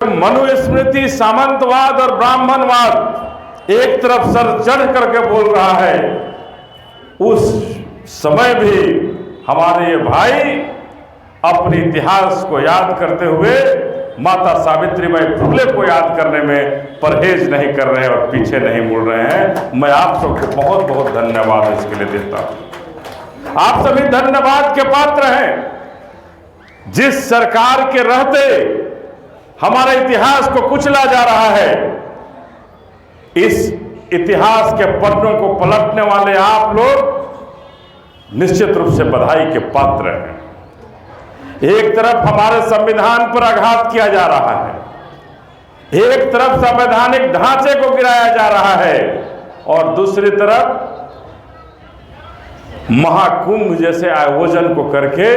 मनुस्मृति सामंतवाद और ब्राह्मणवाद एक तरफ सर चढ़ करके बोल रहा है, उस समय भी हमारे ये भाई अपने इतिहास को याद करते हुए माता सावित्रीबाई फुले को याद करने में परहेज नहीं कर रहे हैं और पीछे नहीं मुड़ रहे हैं। मैं आप सबको बहुत बहुत धन्यवाद इसके लिए देता हूं। आप सभी धन्यवाद के पात्र हैं। जिस सरकार के रहते हमारे इतिहास को कुचला जा रहा है, इस इतिहास के पन्नों को पलटने वाले आप लोग निश्चित रूप से बधाई के पात्र हैं। एक तरफ हमारे संविधान पर आघात किया जा रहा है, एक तरफ संवैधानिक ढांचे को गिराया जा रहा है, और दूसरी तरफ महाकुंभ जैसे आयोजन को करके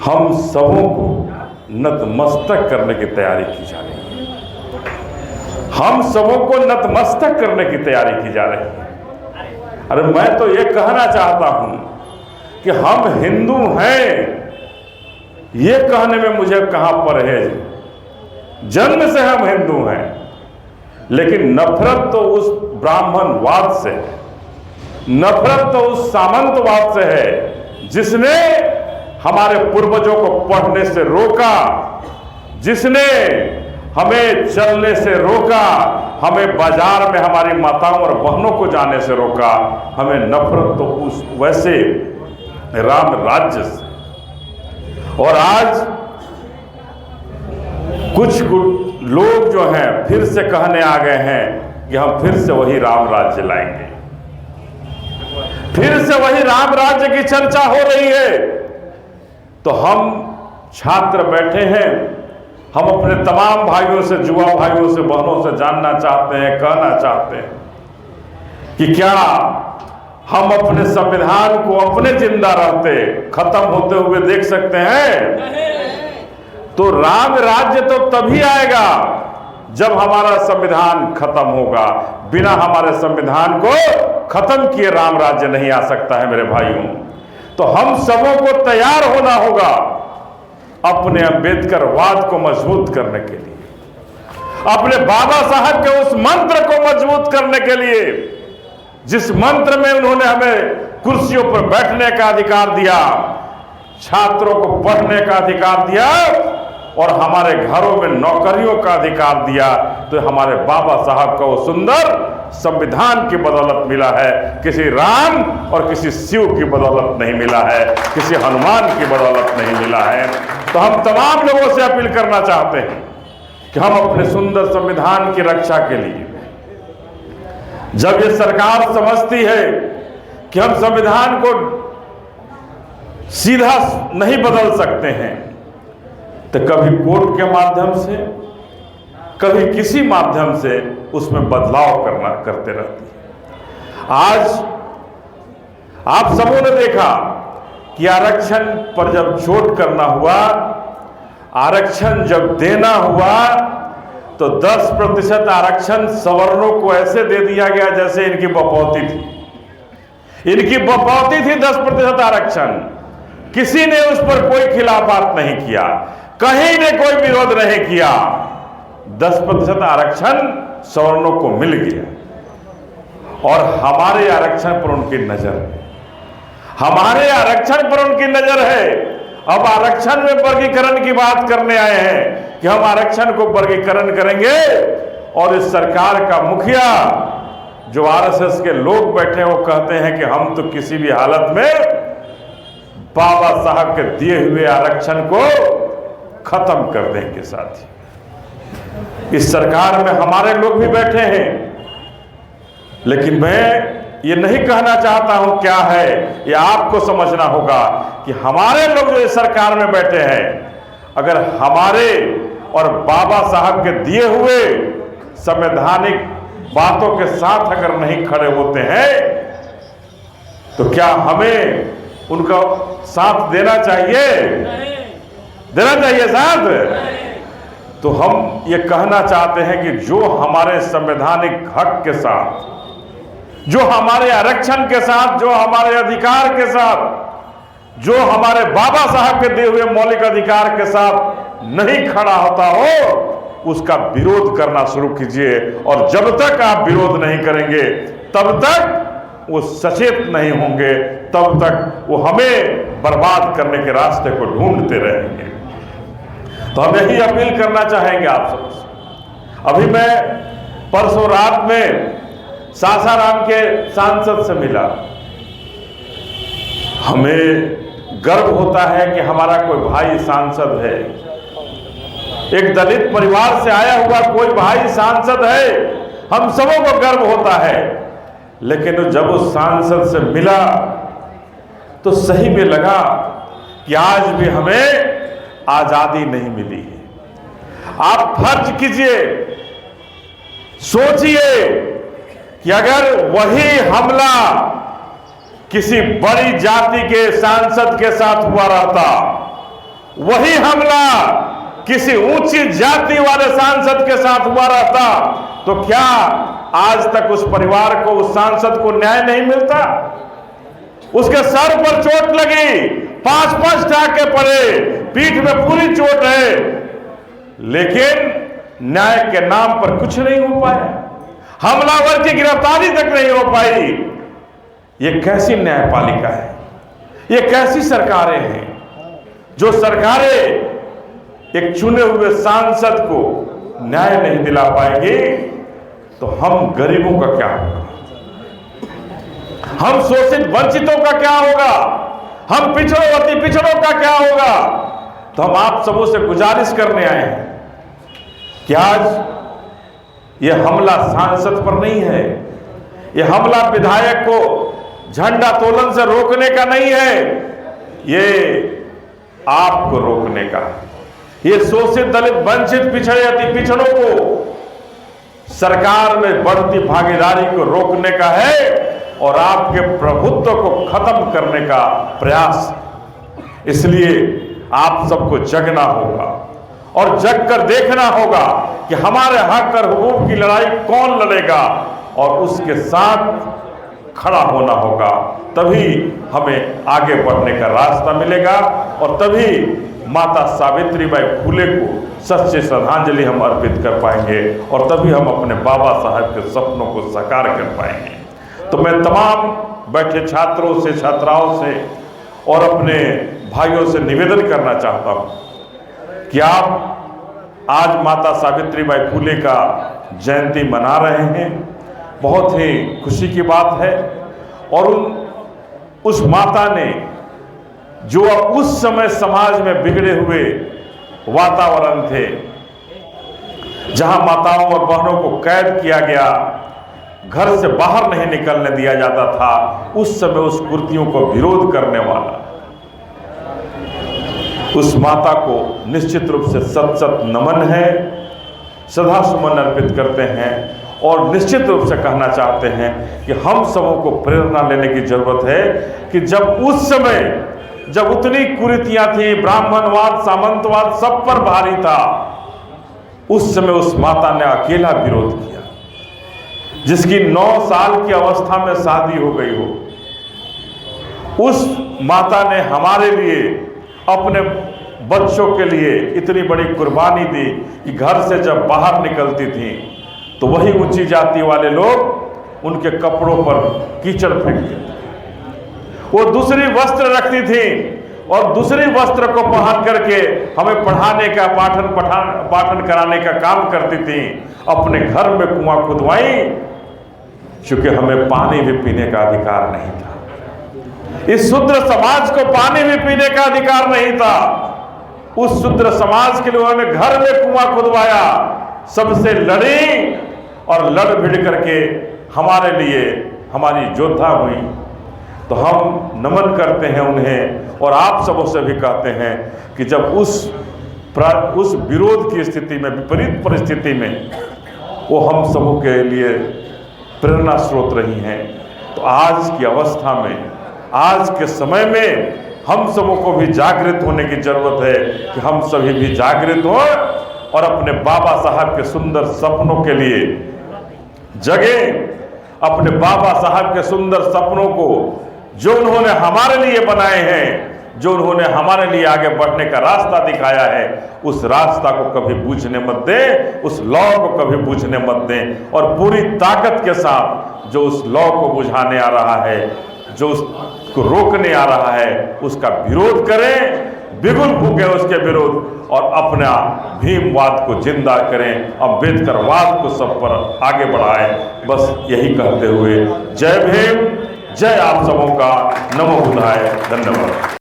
हम सबों को नतमस्तक करने की तैयारी की जा रही है। हम सबों को नतमस्तक करने की तैयारी की जा रही है। अरे मैं तो ये कहना चाहता हूं कि हम हिंदू हैं, ये कहने में मुझे कहां परहेज। जन्म से हम हिंदू हैं, लेकिन नफरत तो उस ब्राह्मणवाद से है, नफरत तो उस सामंतवाद से है जिसने हमारे पूर्वजों को पढ़ने से रोका, जिसने हमें चलने से रोका, हमें बाजार में हमारी माताओं और बहनों को जाने से रोका। हमें नफरत तो उस वैसे राम राज्य से। और आज कुछ लोग जो हैं फिर से कहने आ गए हैं कि हम फिर से वही राम राज्य लाएंगे, फिर से वही राम राज्य की चर्चा हो रही है। तो हम छात्र बैठे हैं, हम अपने तमाम भाइयों से, युवा भाइयों से, बहनों से जानना चाहते हैं, कहना चाहते हैं कि क्या हम अपने संविधान को अपने जिंदा रहते खत्म होते हुए देख सकते हैं? तो राम राज्य तो तभी आएगा जब हमारा संविधान खत्म होगा। बिना हमारे संविधान को खत्म किए राम राज्य नहीं आ सकता है मेरे भाइयों। तो हम सबों को तैयार होना होगा अपने अंबेडकरवाद को मजबूत करने के लिए, अपने बाबा साहब के उस मंत्र को मजबूत करने के लिए, जिस मंत्र में उन्होंने हमें कुर्सियों पर बैठने का अधिकार दिया, छात्रों को पढ़ने का अधिकार दिया और हमारे घरों में नौकरियों का अधिकार दिया। तो हमारे बाबा साहब का वो सुंदर संविधान की बदौलत मिला है, किसी राम और किसी शिव की बदौलत नहीं मिला है, किसी हनुमान की बदौलत नहीं मिला है। तो हम तमाम लोगों से अपील करना चाहते हैं कि हम अपने सुंदर संविधान की रक्षा के लिए, जब ये सरकार समझती है कि हम संविधान को सीधा नहीं बदल सकते हैं, तो कभी कोर्ट के माध्यम से, कभी किसी माध्यम से उसमें बदलाव करते रहती है। आज आप सबों ने देखा कि आरक्षण पर जब चोट करना हुआ, आरक्षण जब देना हुआ, तो 10% आरक्षण सवर्णों को ऐसे दे दिया गया जैसे इनकी बपौती थी। इनकी बपौती थी 10% आरक्षण। किसी ने उस पर कोई खिलाफत नहीं किया, कहीं ने कोई विरोध नहीं किया। 10% आरक्षण सवर्णों को मिल गया और हमारे आरक्षण पर उनकी नजर है, हमारे आरक्षण पर उनकी नजर है। अब आरक्षण में वर्गीकरण की बात करने आए हैं कि हम आरक्षण को वर्गीकरण करेंगे, और इस सरकार का मुखिया जो आरएसएस के लोग बैठे हैं वो कहते हैं कि हम तो किसी भी हालत में बाबा साहब के दिए हुए आरक्षण को खत्म कर देंगे। साथी, इस सरकार में हमारे लोग भी बैठे हैं, लेकिन मैं ये नहीं कहना चाहता हूं क्या है, ये आपको समझना होगा कि हमारे लोग जो इस सरकार में बैठे हैं, अगर हमारे और बाबा साहब के दिए हुए संवैधानिक बातों के साथ अगर नहीं खड़े होते हैं, तो क्या हमें उनका साथ देना चाहिए? देना चाहिए साथ। तो हम ये कहना चाहते हैं कि जो हमारे संवैधानिक हक के साथ, जो हमारे आरक्षण के साथ, जो हमारे अधिकार के साथ जो हमारे बाबा साहब के दिए हुए मौलिक अधिकार के साथ नहीं खड़ा होता हो, उसका विरोध करना शुरू कीजिए। और जब तक आप विरोध नहीं करेंगे, तब तक वो सचेत नहीं होंगे, तब तक वो हमें बर्बाद करने के रास्ते को ढूंढते रहेंगे। तो हम यही अपील करना चाहेंगे आप सबसे। अभी मैं परसों रात में सासाराम के सांसद से मिला। हमें गर्व होता है कि हमारा कोई भाई सांसद है, एक दलित परिवार से आया हुआ कोई भाई सांसद है, हम सबों को गर्व होता है। लेकिन जब उस सांसद से मिला तो सही में लगा कि आज भी हमें आजादी नहीं मिली है। आप फर्ज कीजिए, सोचिए कि अगर वही हमला किसी बड़ी जाति के सांसद के साथ हुआ रहता, वही हमला किसी ऊंची जाति वाले सांसद के साथ हुआ रहता, तो क्या आज तक उस परिवार को, उस सांसद को न्याय नहीं मिलता? उसके सर पर चोट लगी, 5-5 टाके पड़े, पीठ में पूरी चोट है, लेकिन न्याय के नाम पर कुछ नहीं हो पाया। हमलावर की गिरफ्तारी तक नहीं हो पाई। ये कैसी न्यायपालिका है? ये कैसी सरकारें हैं? जो सरकारें एक चुने हुए सांसद को न्याय नहीं दिला पाएंगी, तो हम गरीबों का क्या होगा? हम शोषित वंचितों का क्या होगा? हम पिछड़ों का क्या होगा? तो हम आप सबों से गुजारिश करने आए हैं कि आज यह हमला सांसद पर नहीं है, यह हमला विधायक को झंडा तोलन से रोकने का नहीं है, ये आपको रोकने का। ये शोषित, दलित, वंचित, पिछड़े, अति पिछड़ों को सरकार में बढ़ती भागीदारी को रोकने का है और आपके प्रभुत्व को खत्म करने का प्रयास। इसलिए आप सबको जगना होगा और जग कर देखना होगा कि हमारे हक और हुकूक की लड़ाई कौन लड़ेगा, और उसके साथ खड़ा होना होगा। तभी हमें आगे बढ़ने का रास्ता मिलेगा और तभी माता सावित्रीबाई फुले को सच्ची श्रद्धांजलि हम अर्पित कर पाएंगे और तभी हम अपने बाबा साहब के सपनों को साकार कर पाएंगे। तो मैं तमाम बैठे छात्रों से, छात्राओं से और अपने भाइयों से निवेदन करना चाहता हूँ कि आप आज माता सावित्रीबाई फुले का जयंती मना रहे हैं, बहुत ही खुशी की बात है। और उस माता ने जो उस समय समाज में बिगड़े हुए वातावरण थे, जहां माताओं और बहनों को कैद किया गया, घर से बाहर नहीं निकलने दिया जाता था, उस समय उस कुर्तियों को विरोध करने वाला उस माता को निश्चित रूप से सत सत नमन है, श्रद्धा सुमन अर्पित करते हैं और निश्चित रूप से कहना चाहते हैं कि हम सबों को प्रेरणा लेने की जरूरत है कि जब उस समय जब उतनी कुरीतियां थी, ब्राह्मणवाद, सामंतवाद सब पर भारी था, उस समय उस माता ने अकेला विरोध किया, जिसकी 9 साल की अवस्था में शादी हो गई हो। उस माता ने हमारे लिए, अपने बच्चों के लिए इतनी बड़ी कुर्बानी दी कि घर से जब बाहर निकलती थी तो वही ऊंची जाति वाले लोग उनके कपड़ों पर कीचड़ फेंकते थे। वो दूसरी वस्त्र रखती थी और दूसरी वस्त्र को पहन करके हमें पढ़ाने का, पाठन कराने का काम करती थी। अपने घर में कुआं खुदवाई, चूंकि हमें पानी भी पीने का अधिकार नहीं था। इस शूद्र समाज को पानी भी पीने का अधिकार नहीं था। उस शूद्र समाज के लिए उन्होंने घर में कुआं खुदवाया, सबसे लड़ी और लड़ भिड़ करके हमारे लिए हमारी योद्धा हुई। तो हम नमन करते हैं उन्हें और आप सबों से भी कहते हैं कि जब उस विरोध की स्थिति में, विपरीत परिस्थिति में वो हम सबों के लिए प्रेरणा स्रोत रही हैं, तो आज की अवस्था में, आज के समय में हम सबों को भी जागृत होने की जरूरत है कि हम सभी भी जागृत हों और अपने बाबा साहब के सुंदर सपनों के लिए जगे। अपने बाबा साहब के सुंदर सपनों को जो उन्होंने हमारे लिए बनाए हैं जो उन्होंने हमारे लिए आगे बढ़ने का रास्ता दिखाया है, उस रास्ता को कभी बूझने मत दें, उस लौ को कभी बूझने मत दें। और पूरी ताकत के साथ जो उस लौ को बुझाने आ रहा है, जो उसको रोकने आ रहा है, उसका विरोध करें, बिगुल फूकें उसके विरोध, और अपना भीमवाद को जिंदा करें, अम्बेडकरवाद को सब पर आगे बढ़ाएं। बस यही कहते हुए जय भीम, जय आप सबों का, नमो बुद्धाय, धन्यवाद।